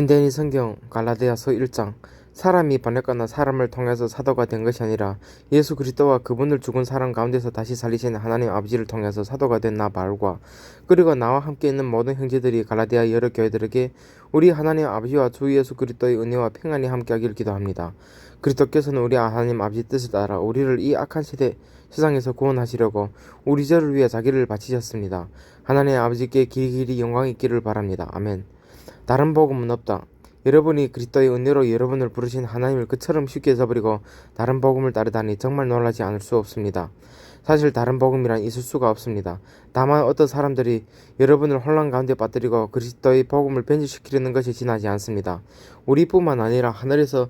현대인 성경 갈라디아서 1장. 사람이 번역거나 사람을 통해서 사도가 된 것이 아니라 예수 그리스도와 그분을 죽은 사람 가운데서 다시 살리신 하나님 아버지를 통해서 사도가 된 나 바울과 그리고 나와 함께 있는 모든 형제들이 갈라디아 여러 교회들에게 우리 하나님 아버지와 주 예수 그리스도의 은혜와 평안이 함께하기를 기도합니다. 그리스도께서는 우리 하나님 아버지 뜻을 따라 우리를 이 악한 세상에서 구원하시려고 우리 죄를 위해 자기를 바치셨습니다. 하나님 아버지께 길이 영광이 있기를 바랍니다. 아멘. 다른 복음은 없다. 여러분이 그리스도의 은혜로 여러분을 부르신 하나님을 그처럼 쉽게 잊어버리고 다른 복음을 따르다니 정말 놀라지 않을 수 없습니다. 사실 다른 복음이란 있을 수가 없습니다. 다만 어떤 사람들이 여러분을 혼란 가운데 빠뜨리고 그리스도의 복음을 변질시키려는 것이 지나지 않습니다. 우리뿐만 아니라 하늘에서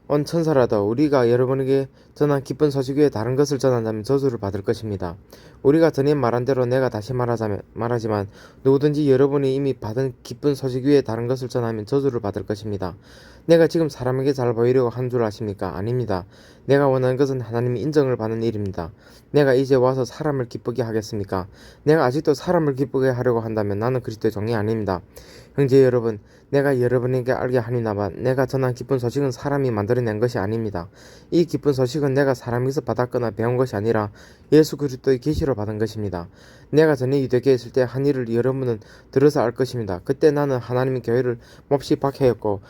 온 천사라도 우리가 여러분에게 전한 기쁜 소식 외에 다른 것을 전한다면 저주를 받을 것입니다. 우리가 전에 말한 대로 내가 다시 말하지만 누구든지 여러분이 이미 받은 기쁜 소식 외에 다른 것을 전하면 저주를 받을 것입니다. 내가 지금 사람에게 잘 보이려고 한 줄 아십니까? 아닙니다. 내가 원하는 것은 하나님이 인정을 받는 일입니다. 내가 이제 와서 사람을 기쁘게 하겠습니까? 내가 아직도 사람을 기쁘게 하려고 한다면 나는 그리스도의 종이 아닙니다. 형제 여러분, 내가 여러분에게 알게 하니나마 내가 전한 기쁜 소식은 사람이 만들어낸 것이 아닙니다. 이 기쁜 소식은 내가 사람에게서 받았거나 배운 것이 아니라 예수 그리스도의 계시로 받은 것입니다. 내가 전에 유대교에 있을 때 한 일을 여러분은 들어서 알 것입니다. 그때 나는 하나님의 교회를 몹시 박해했고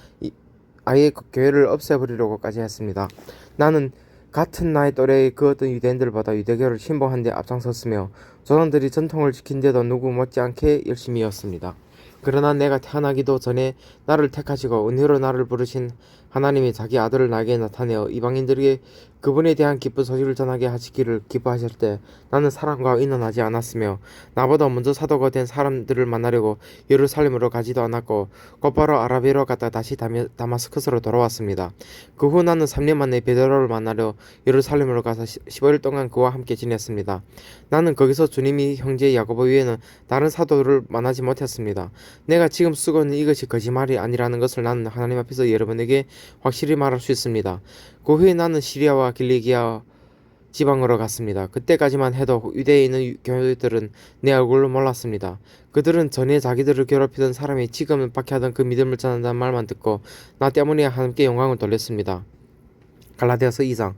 아예 그 교회를 없애버리려고까지 했습니다. 나는 같은 나의 또래의 그 어떤 유대인들보다 유대교를 신봉한 데 앞장섰으며 조상들이 전통을 지킨 데도 누구 못지않게 열심히였습니다. 그러나 내가 태어나기도 전에 나를 택하시고 은혜로 나를 부르신 하나님이 자기 아들을 나에게 나타내어 이방인들에게 그분에 대한 기쁜 소식을 전하게 하시기를 기뻐하실 때 나는 사람과 의논하지 않았으며 나보다 먼저 사도가 된 사람들을 만나려고 예루살렘으로 가지도 않았고 곧바로 아라비아로 갔다 다시 다마스커스로 돌아왔습니다. 그 후 나는 3년 만에 베드로를 만나려 예루살렘으로 가서 15일 동안 그와 함께 지냈습니다. 나는 거기서 주님이 형제 야고보 외에는 다른 사도를 만나지 못했습니다. 내가 지금 쓰고 있는 이것이 거짓말이 아니라는 것을 나는 하나님 앞에서 여러분에게 확실히 말할 수 있습니다. 그 후에 나는 시리아와 길리기아 지방으로 갔습니다. 그때까지만 해도 유대에 있는 교회들은 내 얼굴을 몰랐습니다. 그들은 전에 자기들을 괴롭히던 사람이 지금은 박해하던 그 믿음을 전한다는 말만 듣고 나 때문에 하나님께 영광을 돌렸습니다. 갈라디아서 2장.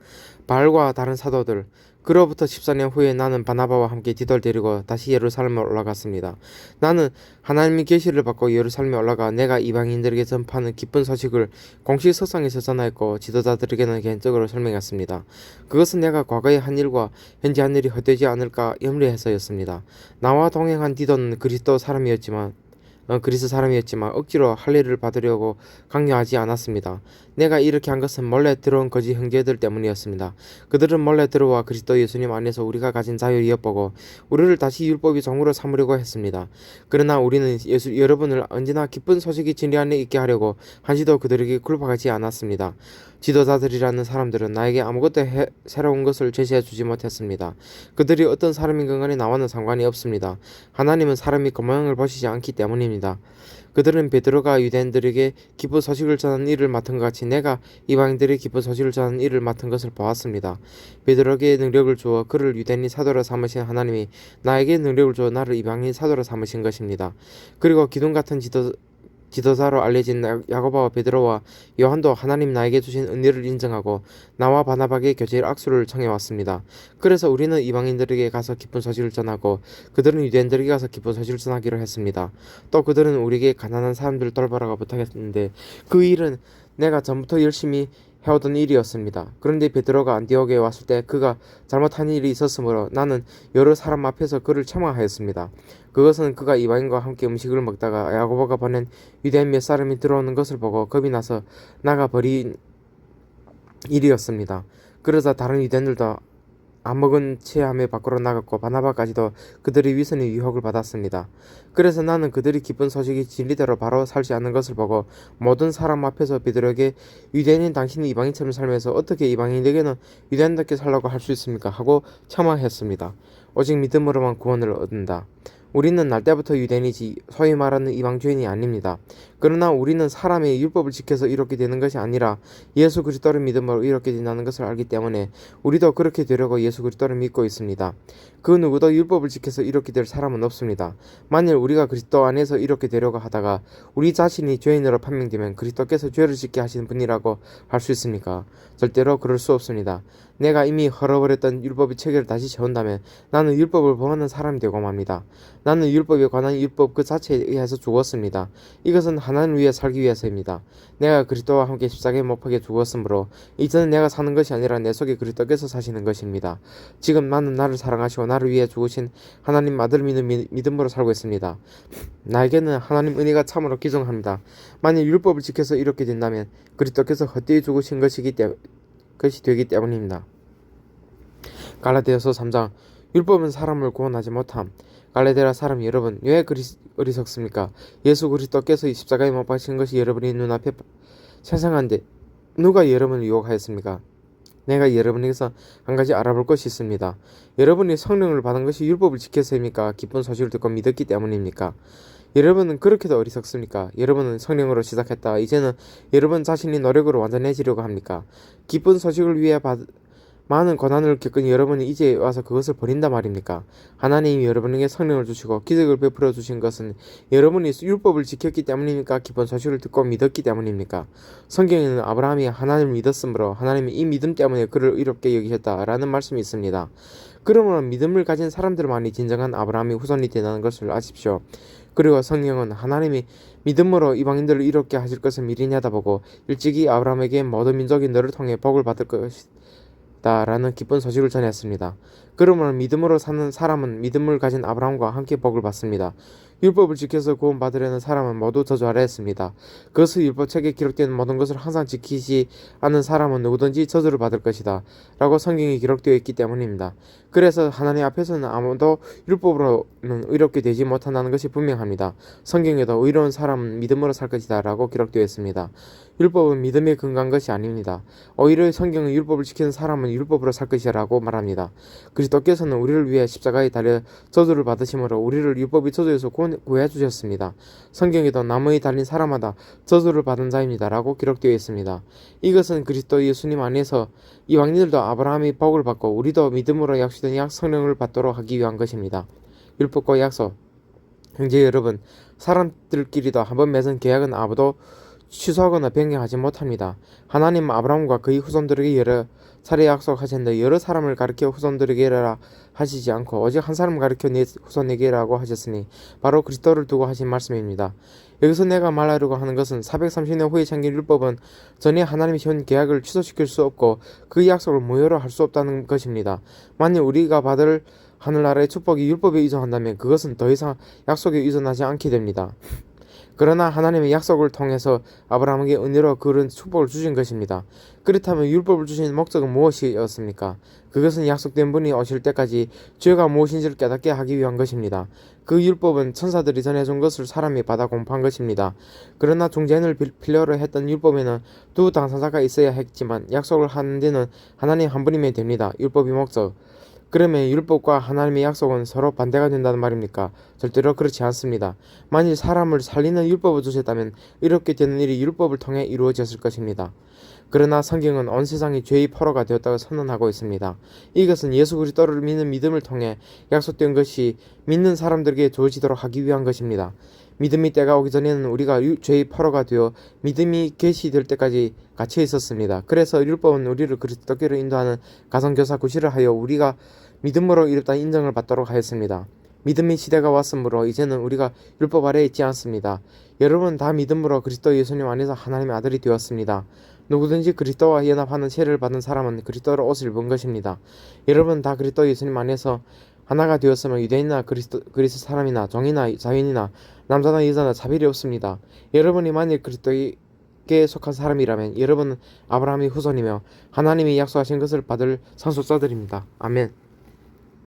바울과 다른 사도들. 그로부터 14년 후에 나는 바나바와 함께 디도를 데리고 다시 예루살렘에 올라갔습니다. 나는 하나님의 계시를 받고 예루살렘에 올라가 내가 이방인들에게 전파하는 기쁜 소식을 공식 석상에서 전하였고 지도자들에게는 개인적으로 설명했습니다. 그것은 내가 과거의 한 일과 현재 한 일이 헛되지 않을까 염려해서였습니다. 나와 동행한 디도는 그리스도 사람이었지만 억지로 할례를 받으려고 강요하지 않았습니다. 내가 이렇게 한 것은 몰래 들어온 거짓 형제들 때문이었습니다. 그들은 몰래 들어와 그리스도 예수님 안에서 우리가 가진 자유를 엿보고 우리를 다시 율법의 종으로 삼으려고 했습니다. 그러나 우리는 여러분을 언제나 기쁜 소식이 진리 안에 있게 하려고 한시도 그들에게 굴복하지 않았습니다. 지도자들이라는 사람들은 나에게 아무것도 새로운 것을 제시해 주지 못했습니다. 그들이 어떤 사람인 간에 나와는 상관이 없습니다. 하나님은 사람이 그 모양을 보시지 않기 때문입니다. 그들은 베드로가 유대인들에게 기쁜 소식을 전하는 일을 맡은 것 같이 내가 이방인들의 기쁜 소식을 전하는 일을 맡은 것을 보았습니다. 베드로에게 능력을 주어 그를 유대인이 사도로 삼으신 하나님이 나에게 능력을 주어 나를 이방인 사도로 삼으신 것입니다. 그리고 기둥 같은 지도자로 알려진 야고보와 베드로와 요한도 하나님 나에게 주신 은혜를 인정하고 나와 바나바에게 교제의 악수를 청해왔습니다. 그래서 우리는 이방인들에게 가서 기쁜 소식을 전하고 그들은 유대인들에게 가서 기쁜 소식을 전하기로 했습니다. 또 그들은 우리에게 가난한 사람들을 돌보라고 부탁했는데 그 일은 내가 전부터 열심히 해오던 일이었습니다. 그런데 베드로가 안디옥에 왔을 때 그가 잘못한 일이 있었으므로 나는 여러 사람 앞에서 그를 책망하였습니다. 그것은 그가 이방인과 함께 음식을 먹다가 야고보가 보낸 유대인 몇 사람이 들어오는 것을 보고 겁이 나서 나가 버린 일이었습니다. 그러자 다른 유대인들도 안 먹은 채 하며 밖으로 나갔고 바나바까지도 그들의 위선의 유혹을 받았습니다. 그래서 나는 그들이 기쁜 소식이 진리대로 바로 살지 않는 것을 보고 모든 사람 앞에서 베드로에게 유대인인 당신이 이방인처럼 살면서 어떻게 이방인에게는 유대인답게 살라고 할 수 있습니까? 하고 책망했습니다. 오직 믿음으로만 구원을 얻는다. 우리는 날 때부터 유대인이지 소위 말하는 이방주의인이 아닙니다. 그러나 우리는 사람의 율법을 지켜서 이렇게 되는 것이 아니라 예수 그리스도를 믿음으로 이렇게 된다는 것을 알기 때문에 우리도 그렇게 되려고 예수 그리스도를 믿고 있습니다. 그 누구도 율법을 지켜서 이렇게 될 사람은 없습니다. 만일 우리가 그리스도 안에서 이렇게 되려고 하다가 우리 자신이 죄인으로 판명되면 그리스도께서 죄를 짓게 하시는 분이라고 할 수 있습니까? 절대로 그럴 수 없습니다. 내가 이미 헐어버렸던 율법의 체계를 다시 세운다면 나는 율법을 범하는 사람이 되고 맙니다. 나는 율법에 관한 율법 그 자체에 의해서 죽었습니다. 이것은 하나님을 위해 살기 위해서입니다. 내가 그리스도와 함께 십자가에 못 박혀 죽었으므로 이제는 내가 사는 것이 아니라 내 속에 그리스도께서 사시는 것입니다. 지금 나는 나를 사랑하시고 나를 위해 죽으신 하나님 아들을 믿음으로 살고 있습니다. 나에게는 하나님 은혜가 참으로 기정합니다. 만일 율법을 지켜서 이렇게 된다면 그리스도께서 헛되이 죽으신 것이 되기 때문입니다. 갈라디아서 3장 율법은 사람을 구원하지 못함. 갈라디아 사람 여러분, 왜 어리석습니까? 예수 그리스도께서 십자가에 못 박히신 것이 여러분의 눈앞에 생생한데 누가 여러분을 유혹하였습니까? 내가 여러분에게서 한 가지 알아볼 것이 있습니다. 여러분이 성령을 받은 것이 율법을 지켜서입니까? 기쁜 소식을 듣고 믿었기 때문입니까? 여러분은 그렇게도 어리석습니까? 여러분은 성령으로 시작했다. 이제는 여러분 자신이 노력으로 완전해지려고 합니까? 기쁜 소식을 위해 많은 고난을 겪은 여러분이 이제 와서 그것을 버린단 말입니까? 하나님이 여러분에게 성령을 주시고 기적을 베풀어 주신 것은 여러분이 율법을 지켰기 때문입니까? 기쁜 소식을 듣고 믿었기 때문입니까? 성경에는 아브라함이 하나님을 믿었으므로 하나님이 이 믿음 때문에 그를 의롭게 여기셨다라는 말씀이 있습니다. 그러므로 믿음을 가진 사람들만이 진정한 아브라함의 후손이 된다는 것을 아십시오. 그리고 성경은 하나님이 믿음으로 이방인들을 이롭게 하실 것을 미리 내다보고 일찍이 아브라함에게 모든 민족이 너를 통해 복을 받을 것이다 라는 기쁜 소식을 전했습니다. 그러므로 믿음으로 사는 사람은 믿음을 가진 아브라함과 함께 복을 받습니다. 율법을 지켜서 구원받으려는 사람은 모두 저주 아래 했습니다. 그것을 율법책에 기록된 모든 것을 항상 지키지 않는 사람은 누구든지 저주를 받을 것이다 라고 성경에 기록되어 있기 때문입니다. 그래서 하나님 앞에서는 아무도 율법으로는 의롭게 되지 못한다는 것이 분명합니다. 성경에도 의로운 사람은 믿음으로 살 것이다 라고 기록되어 있습니다. 율법은 믿음에 근거한 것이 아닙니다. 오히려 성경은 율법을 지키는 사람은 율법으로 살 것이라고 말합니다. 그리스도께서는 우리를 위해 십자가에 달려 저주를 받으심으로 우리를 율법의 저주에서 구해 주셨습니다. 성경에도 나무에 달린 사람마다 저주를 받은 자입니다 라고 기록되어 있습니다. 이것은 그리스도 예수님 안에서 이방인들도 아브라함이 복을 받고 우리도 믿음으로 약속된 성령을 받도록 하기 위한 것입니다. 율법과 약속. 형제 여러분, 사람들끼리도 한번 맺은 계약은 아무도 취소하거나 변경하지 못합니다. 하나님은 아브라함과 그의 후손들에게 여러 차례 약속하셨는데 여러 사람을 가르쳐 후손들에게라 하시지 않고 오직 한 사람을 가르쳐 내 후손에게라고 하셨으니 바로 그리스도를 두고 하신 말씀입니다. 여기서 내가 말하려고 하는 것은 430년 후에 생긴 율법은 전에 하나님이 세운 계약을 취소시킬 수 없고 그 약속을 무효로 할 수 없다는 것입니다. 만일 우리가 받을 하늘나라의 축복이 율법에 의존한다면 그것은 더 이상 약속에 의존하지 않게 됩니다. 그러나 하나님의 약속을 통해서 아브라함에게 은혜로 그런 축복을 주신 것입니다. 그렇다면 율법을 주신 목적은 무엇이었습니까? 그것은 약속된 분이 오실 때까지 죄가 무엇인지를 깨닫게 하기 위한 것입니다. 그 율법은 천사들이 전해준 것을 사람이 받아 공포한 것입니다. 그러나 중재인을 필요로 했던 율법에는 두 당사자가 있어야 했지만 약속을 하는 데는 하나님 한 분이면 됩니다. 율법의 목적. 그러면 율법과 하나님의 약속은 서로 반대가 된다는 말입니까? 절대로 그렇지 않습니다. 만일 사람을 살리는 율법을 주셨다면 이렇게 되는 일이 율법을 통해 이루어졌을 것입니다. 그러나 성경은 온 세상이 죄의 포로가 되었다고 선언하고 있습니다. 이것은 예수 그리스도를 믿는 믿음을 통해 약속된 것이 믿는 사람들에게 주어지도록 하기 위한 것입니다. 믿음의 때가 오기 전에는 우리가 죄의 포로가 되어 믿음이 계시될 때까지 갇혀 있었습니다. 그래서 율법은 우리를 그리스도께로 인도하는 가성교사 구실을 하여 우리가 믿음으로 이롭다는 인정을 받도록 하였습니다. 믿음의 시대가 왔으므로 이제는 우리가 율법 아래에 있지 않습니다. 여러분 다 믿음으로 그리스도 예수님 안에서 하나님의 아들이 되었습니다. 누구든지 그리스도와 연합하는 세례를 받은 사람은 그리스도로 옷을 입은 것입니다. 여러분 다 그리스도 예수님 안에서 하나가 되었으면 유대인이나 그리스 사람이나 종이나 자유인이나 남자나 여자나 차별이 없습니다. 여러분이 만일 그리스도에게 속한 사람이라면 여러분은 아브라함의 후손이며 하나님이 약속하신 것을 받을 상속자들입니다. 아멘.